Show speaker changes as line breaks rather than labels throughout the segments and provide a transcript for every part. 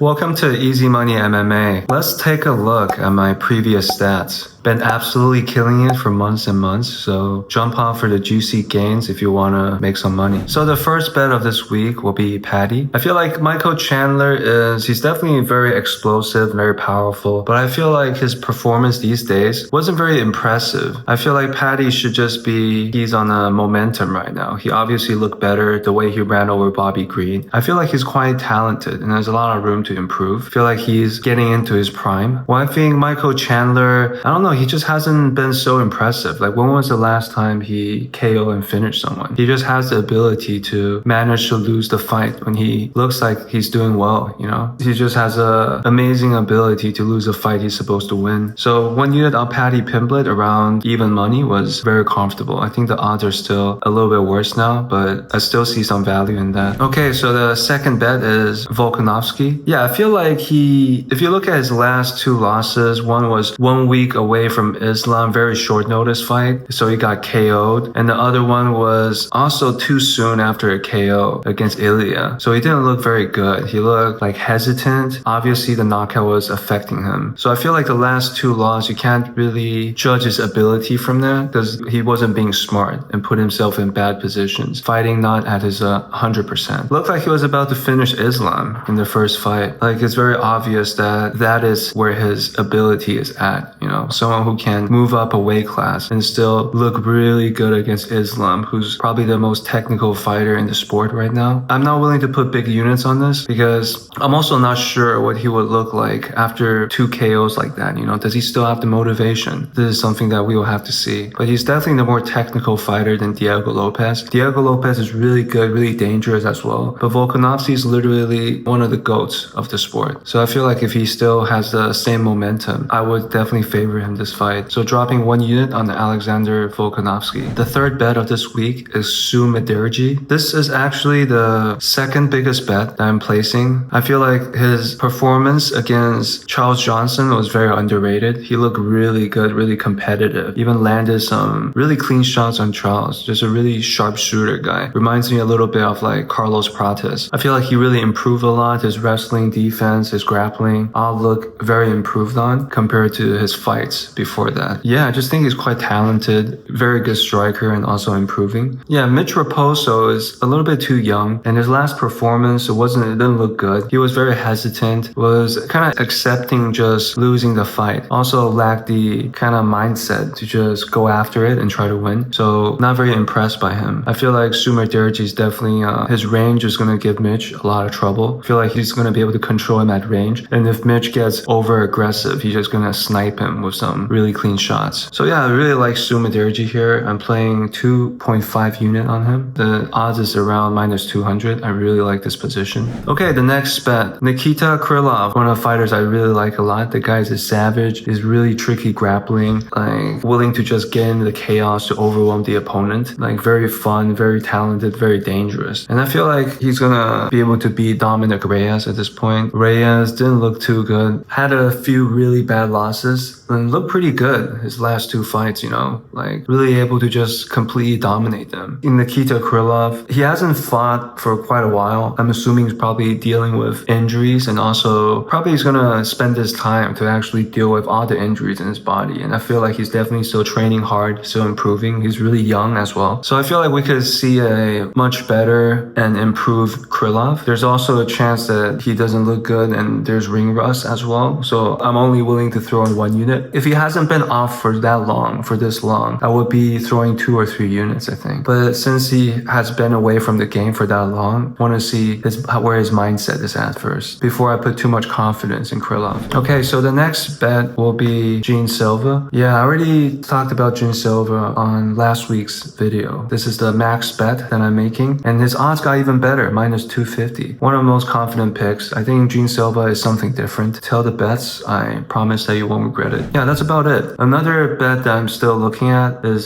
Welcome to Easy Money MMA. Let's take a look at my previous stats. Been absolutely killing it for months and months, so jump on for the juicy gains if you want to make some money. So the first bet of this week will be Paddy. I feel like Michael Chandler he's definitely very explosive, very powerful, but I feel like his performance these days wasn't very impressive. I feel like Paddy should just he's on a momentum right now. He obviously looked better the way he ran over Bobby Green. I feel like he's quite talented and there's a lot of room to improve. I feel like he's getting into his prime. One thing, Michael Chandler, I don't know, he just hasn't been so impressive. Like, when was the last time he KO and finished someone? He just has the ability to manage to lose the fight when he looks like he's doing well, you know? He just has a amazing ability to lose a fight he's supposed to win. So 1 unit on Paddy Pimblett around even money was very comfortable. I think the odds are still a little bit worse now, but I still see some value in that. Okay, so the second bet is Volkanovski. Yeah, I feel like if you look at his last two losses, one was 1 week away from Islam, very short notice fight, so he got KO'd, and the other one was also too soon after a KO against Ilya, so he didn't look very good. He looked like hesitant. Obviously the knockout was affecting him, so I feel like the last two losses you can't really judge his ability from that because he wasn't being smart and put himself in bad positions, fighting not at his 100%. Looked like he was about to finish Islam in the first fight. Like, it's very obvious that is where his ability is at, you know, someone who can move up a weight class and still look really good against Islam, who's probably the most technical fighter in the sport right now. I'm not willing to put big units on this because I'm also not sure what he would look like after 2 KOs like that, you know. Does he still have the motivation? This is something that we will have to see. But he's definitely the more technical fighter than Diego Lopes. Diego Lopes is really good, really dangerous as well. But Volkanovski is literally one of the GOATs of the sport. So I feel like if he still has the same momentum, I would definitely favor him this fight. So dropping 1 unit on Alexander Volkanovski. The third bet of this week is Sumederji. This is actually the second biggest bet that I'm placing. I feel like his performance against Charles Johnson was very underrated. He looked really good, really competitive. Even landed some really clean shots on Charles. Just a really sharp shooter guy. Reminds me a little bit of like Carlos Prates. I feel like he really improved a lot. His wrestling, defense, his grappling all look very improved on compared to his fights before that. Yeah, I just think he's quite talented, very good striker and also improving. Yeah, Mitch Raposo is a little bit too young and his last performance, it didn't look good. He was very hesitant, was kind of accepting just losing the fight. Also lacked the kind of mindset to just go after it and try to win. So not very impressed by him. I feel like Sumederji is definitely, his range is going to give Mitch a lot of trouble. I feel like he's going to be able to control him at range. And if Mitch gets over aggressive, he's just going to snipe him with some really clean shots. So yeah, I really like Sumederji here. I'm playing 2.5 unit on him. The odds is around minus 200. I really like this position. Okay, the next bet, Nikita Krylov, one of the fighters I really like a lot. The guy is a savage, is really tricky grappling, like willing to just get into the chaos to overwhelm the opponent. Like, very fun, very talented, very dangerous. And I feel like he's gonna be able to beat Dominic Reyes at this point. Reyes didn't look too good. Had a few really bad losses and looked pretty good his last 2 fights, you know, like really able to just completely dominate them. In Nikita Krylov, he hasn't fought for quite a while. I'm assuming he's probably dealing with injuries and also probably he's gonna spend his time to actually deal with all the injuries in his body. And I feel like he's definitely still training hard, still improving. He's really young as well. So I feel like we could see a much better and improved Krylov. There's also a chance that he doesn't look good and there's ring rust as well. So I'm only willing to throw in 1 unit. If he hasn't been off for this long, I would be throwing 2 or 3 units, I think. But since he has been away from the game for that long, I want to see where his mindset is at first before I put too much confidence in Krylov. Okay, so the next bet will be Gene Silva. Yeah, I already talked about Gene Silva on last week's video. This is the max bet that I'm making, and his odds got even better, minus 250. One of the most confident picks. I think Gene Silva is something different. Tell the bets, I promise that you won't regret it. Yeah, that's about it. Another bet that I'm still looking at is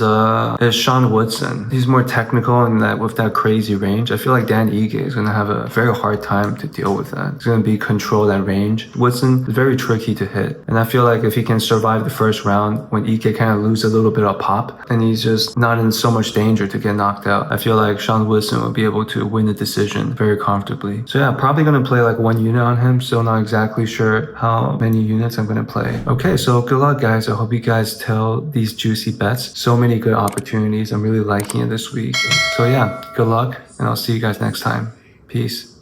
Sean Woodson. He's more technical and that with that crazy range. I feel like Dan Ige is gonna have a very hard time to deal with that. It's gonna be control at range. Woodson is very tricky to hit, and I feel like if he can survive the first round when Ige kind of lose a little bit of pop, then he's just not in so much danger to get knocked out. I feel like Sean Woodson will be able to win the decision very comfortably. So yeah, probably gonna play like one unit on him. Still not exactly sure how many units I'm gonna play. Okay, so good luck guys. I hope you guys tell these juicy bets. So many good opportunities. I'm really liking it this week. So yeah, good luck and I'll see you guys next time. Peace.